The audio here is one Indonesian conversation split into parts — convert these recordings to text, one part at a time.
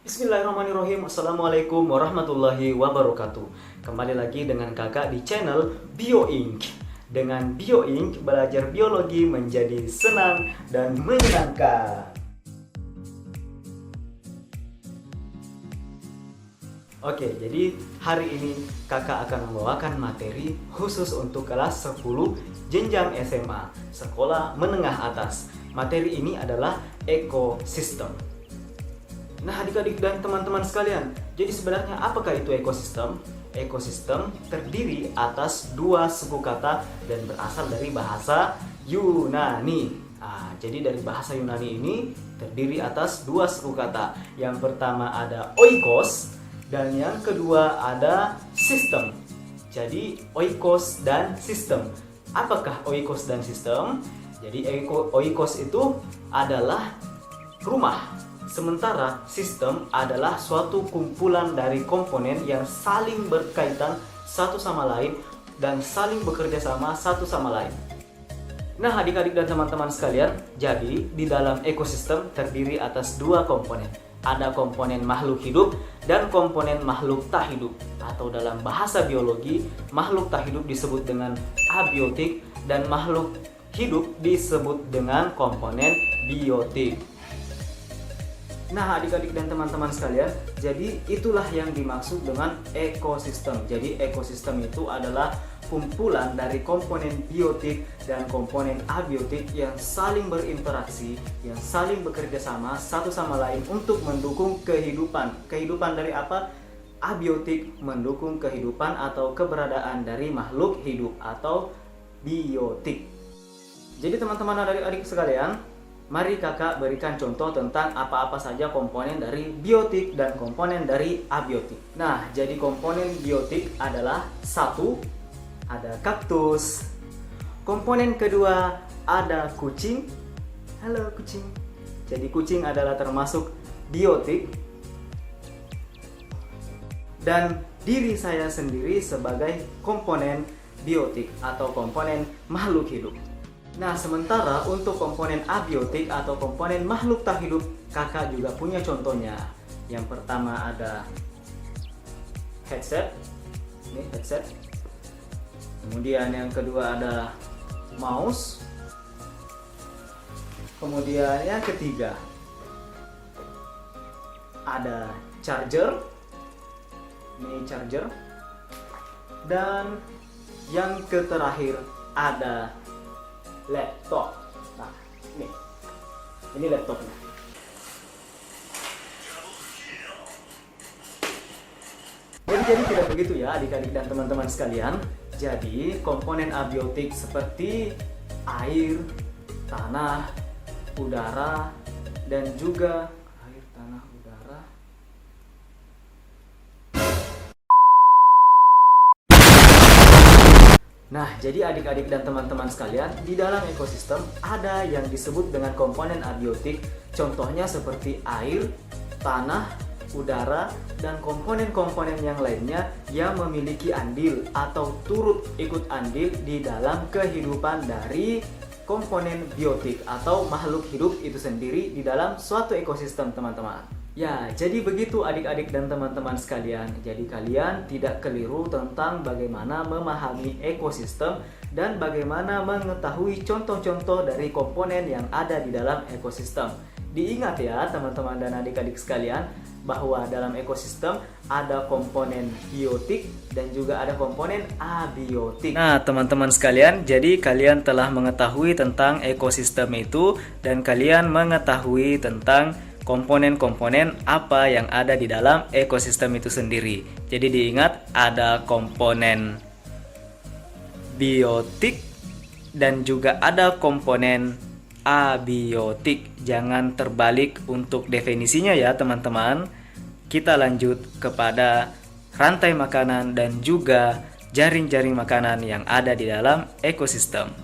Bismillahirrahmanirrahim. Assalamualaikum warahmatullahi wabarakatuh. Kembali lagi dengan kakak di channel BioInc. Dengan BioInc, belajar biologi menjadi senang dan menyenangkan. Oke, jadi hari ini kakak akan membawakan materi khusus untuk kelas 10 jenjang SMA, sekolah menengah atas. Materi ini adalah ekosistem. Nah, adik-adik dan teman-teman sekalian, jadi sebenarnya apakah itu ekosistem? Ekosistem terdiri atas dua suku kata dan berasal dari bahasa Yunani. Jadi dari bahasa Yunani ini terdiri atas dua suku kata. Yang pertama ada oikos dan yang kedua ada sistem. Jadi oikos dan sistem. Apakah oikos dan sistem? Jadi oikos itu adalah rumah. Sementara sistem adalah suatu kumpulan dari komponen yang saling berkaitan satu sama lain dan saling bekerja sama satu sama lain. Nah, adik-adik dan teman-teman sekalian, jadi di dalam ekosistem terdiri atas dua komponen. Ada komponen makhluk hidup dan komponen makhluk tak hidup. Atau dalam bahasa biologi, makhluk tak hidup disebut dengan abiotik dan makhluk hidup disebut dengan komponen biotik. Nah, adik-adik dan teman-teman sekalian, jadi itulah yang dimaksud dengan ekosistem. Jadi ekosistem itu adalah kumpulan dari komponen biotik dan komponen abiotik yang saling berinteraksi, yang saling bekerja sama satu sama lain untuk mendukung kehidupan. Kehidupan dari apa? Abiotik mendukung kehidupan atau keberadaan dari makhluk hidup atau biotik. Jadi teman-teman adik-adik sekalian, mari kakak berikan contoh tentang apa-apa saja komponen dari biotik dan komponen dari abiotik. Nah, jadi komponen biotik adalah satu, ada kaktus. Komponen kedua ada kucing. Halo kucing. Jadi kucing adalah termasuk biotik. Dan diri saya sendiri sebagai komponen biotik atau komponen makhluk hidup. Nah, sementara untuk komponen abiotik atau komponen makhluk tak hidup, kakak juga punya contohnya. Yang pertama ada headset. Ini headset. Kemudian yang kedua ada mouse. Kemudian yang ketiga ada charger. Ini charger. Dan yang terakhir ada laptop. Nah, ini laptopnya. Jadi tidak begitu ya adik-adik dan teman-teman sekalian. Jadi komponen abiotik seperti air, tanah, udara, dan juga air, tanah, udara. Nah, jadi adik-adik dan teman-teman sekalian, di dalam ekosistem ada yang disebut dengan komponen abiotik, contohnya seperti air, tanah, udara, dan komponen-komponen yang lainnya yang memiliki andil atau turut ikut andil di dalam kehidupan dari komponen biotik atau makhluk hidup itu sendiri di dalam suatu ekosistem, teman-teman. Ya, jadi begitu adik-adik dan teman-teman sekalian. Jadi kalian tidak keliru tentang bagaimana memahami ekosistem dan bagaimana mengetahui contoh-contoh dari komponen yang ada di dalam ekosistem. Diingat ya teman-teman dan adik-adik sekalian, bahwa dalam ekosistem ada komponen biotik dan juga ada komponen abiotik. Nah, teman-teman sekalian, jadi kalian telah mengetahui tentang ekosistem itu dan kalian mengetahui tentang komponen-komponen apa yang ada di dalam ekosistem itu sendiri. Jadi diingat, ada komponen biotik dan juga ada komponen abiotik. Jangan terbalik untuk definisinya ya teman-teman. Kita lanjut kepada rantai makanan dan juga jaring-jaring makanan yang ada di dalam ekosistem.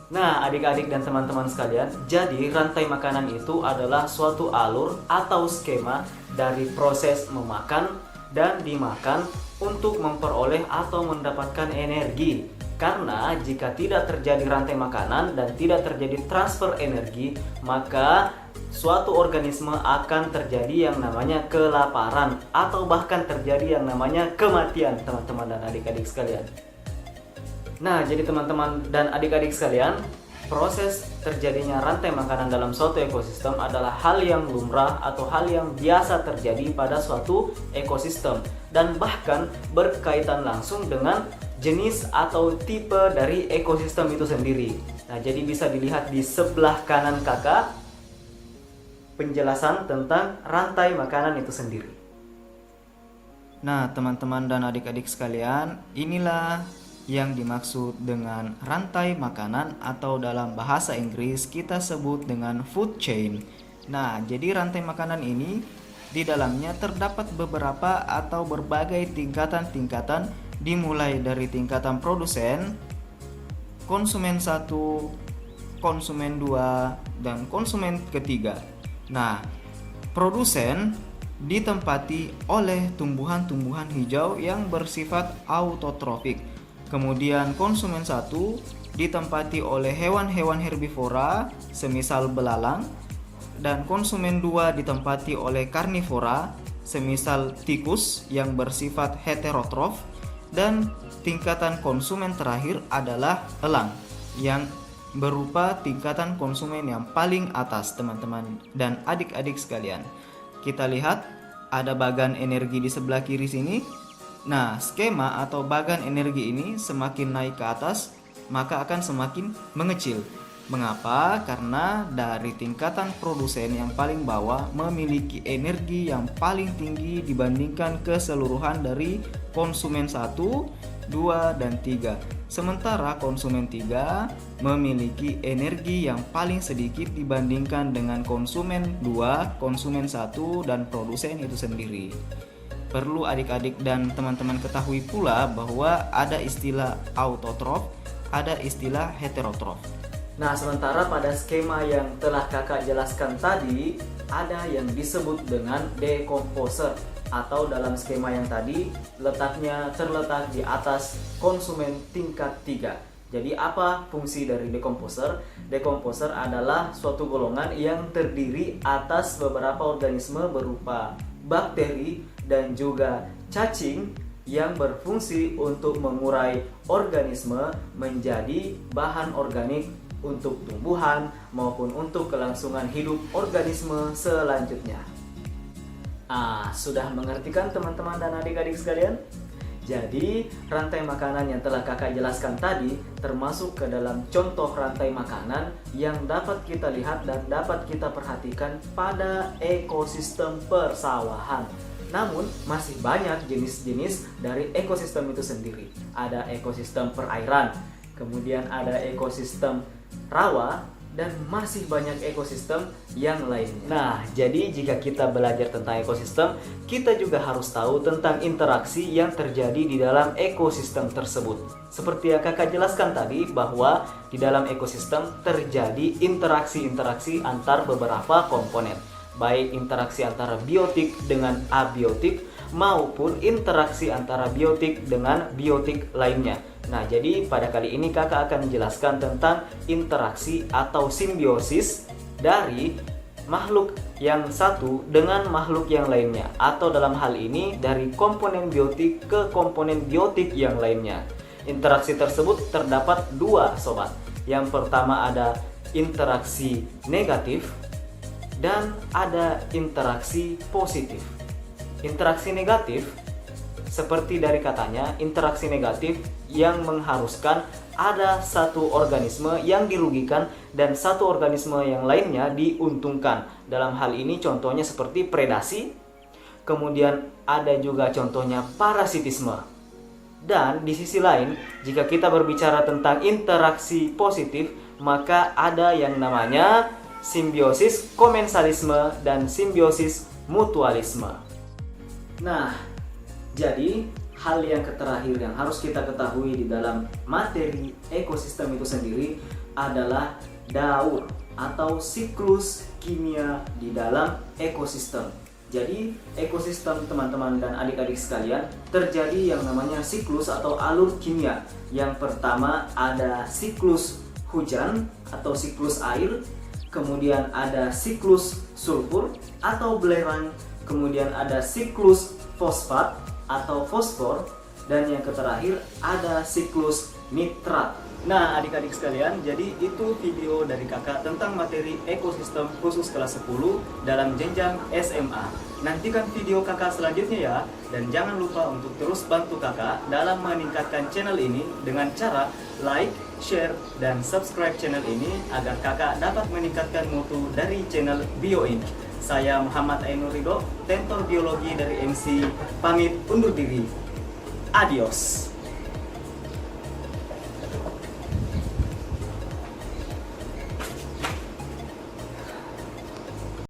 Nah, adik-adik dan teman-teman sekalian, jadi rantai makanan itu adalah suatu alur atau skema dari proses memakan dan dimakan untuk memperoleh atau mendapatkan energi. Karena jika tidak terjadi rantai makanan dan tidak terjadi transfer energi, maka suatu organisme akan terjadi yang namanya kelaparan atau bahkan terjadi yang namanya kematian, teman-teman dan adik-adik sekalian. Nah, jadi teman-teman dan adik-adik sekalian, proses terjadinya rantai makanan dalam suatu ekosistem adalah hal yang lumrah atau hal yang biasa terjadi pada suatu ekosistem dan bahkan berkaitan langsung dengan jenis atau tipe dari ekosistem itu sendiri. Nah, jadi bisa dilihat di sebelah kanan kakak penjelasan tentang rantai makanan itu sendiri. Nah, teman-teman dan adik-adik sekalian, inilah yang dimaksud dengan rantai makanan atau dalam bahasa Inggris kita sebut dengan food chain. Nah, jadi rantai makanan ini di dalamnya terdapat beberapa atau berbagai tingkatan-tingkatan dimulai dari tingkatan produsen, konsumen 1, konsumen 2, dan konsumen ketiga. Nah, produsen ditempati oleh tumbuhan-tumbuhan hijau yang bersifat autotrofik. Kemudian konsumen 1 ditempati oleh hewan-hewan herbivora semisal belalang, dan konsumen 2 ditempati oleh karnivora semisal tikus yang bersifat heterotrof, dan tingkatan konsumen terakhir adalah elang yang berupa tingkatan konsumen yang paling atas, teman-teman dan adik-adik sekalian. Kita lihat ada bagan energi di sebelah kiri sini. Nah, skema atau bagan energi ini semakin naik ke atas maka akan semakin mengecil. Mengapa? Karena dari tingkatan produsen yang paling bawah memiliki energi yang paling tinggi dibandingkan keseluruhan dari konsumen 1, 2, dan 3. Sementara konsumen 3 memiliki energi yang paling sedikit dibandingkan dengan konsumen 2, konsumen 1, dan produsen itu sendiri. Perlu adik-adik dan teman-teman ketahui pula bahwa ada istilah autotrof, ada istilah heterotrof. Nah, sementara pada skema yang telah kakak jelaskan tadi, ada yang disebut dengan decomposer, atau dalam skema yang tadi letaknya terletak di atas konsumen tingkat 3. Jadi apa fungsi dari decomposer? Decomposer adalah suatu golongan yang terdiri atas beberapa organisme berupa bakteri dan juga cacing yang berfungsi untuk mengurai organisme menjadi bahan organik untuk tumbuhan maupun untuk kelangsungan hidup organisme selanjutnya. Sudah mengerti kan teman-teman dan adik-adik sekalian? Jadi rantai makanan yang telah kakak jelaskan tadi termasuk ke dalam contoh rantai makanan yang dapat kita lihat dan dapat kita perhatikan pada ekosistem persawahan. Namun masih banyak jenis-jenis dari ekosistem itu sendiri. Ada ekosistem perairan, kemudian ada ekosistem rawa, dan masih banyak ekosistem yang lainnya. Nah, jadi jika kita belajar tentang ekosistem, kita juga harus tahu tentang interaksi yang terjadi di dalam ekosistem tersebut. Seperti yang kakak jelaskan tadi, bahwa di dalam ekosistem terjadi interaksi-interaksi antar beberapa komponen, baik interaksi antara biotik dengan abiotik maupun interaksi antara biotik dengan biotik lainnya. Nah, jadi pada kali ini kakak akan menjelaskan tentang interaksi atau simbiosis dari makhluk yang satu dengan makhluk yang lainnya, atau dalam hal ini dari komponen biotik ke komponen biotik yang lainnya. Interaksi tersebut terdapat dua, sobat. Yang pertama ada interaksi negatif dan ada interaksi positif. Interaksi negatif seperti dari katanya, interaksi negatif yang mengharuskan ada satu organisme yang dirugikan dan satu organisme yang lainnya diuntungkan. Dalam hal ini contohnya seperti predasi, kemudian ada juga contohnya parasitisme. Dan di sisi lain, jika kita berbicara tentang interaksi positif, maka ada yang namanya simbiosis komensalisme dan simbiosis mutualisme. Nah, jadi hal yang terakhir yang harus kita ketahui di dalam materi ekosistem itu sendiri adalah daur atau siklus kimia di dalam ekosistem. Jadi ekosistem teman-teman dan adik-adik sekalian terjadi yang namanya siklus atau alur kimia. Yang pertama ada siklus hujan atau siklus air, kemudian ada siklus sulfur atau belerang, kemudian ada siklus fosfat atau fosfor, dan yang terakhir ada siklus nitrat. Nah adik-adik sekalian, jadi itu video dari kakak tentang materi ekosistem khusus kelas 10 dalam jenjang SMA. Nantikan video kakak selanjutnya ya, dan jangan lupa untuk terus bantu kakak dalam meningkatkan channel ini dengan cara like, share, dan subscribe channel ini agar kakak dapat meningkatkan mutu dari channel Bio ini. Saya Muhammad Ainur Ridho, tentor biologi dari MC, pamit undur diri. Adios.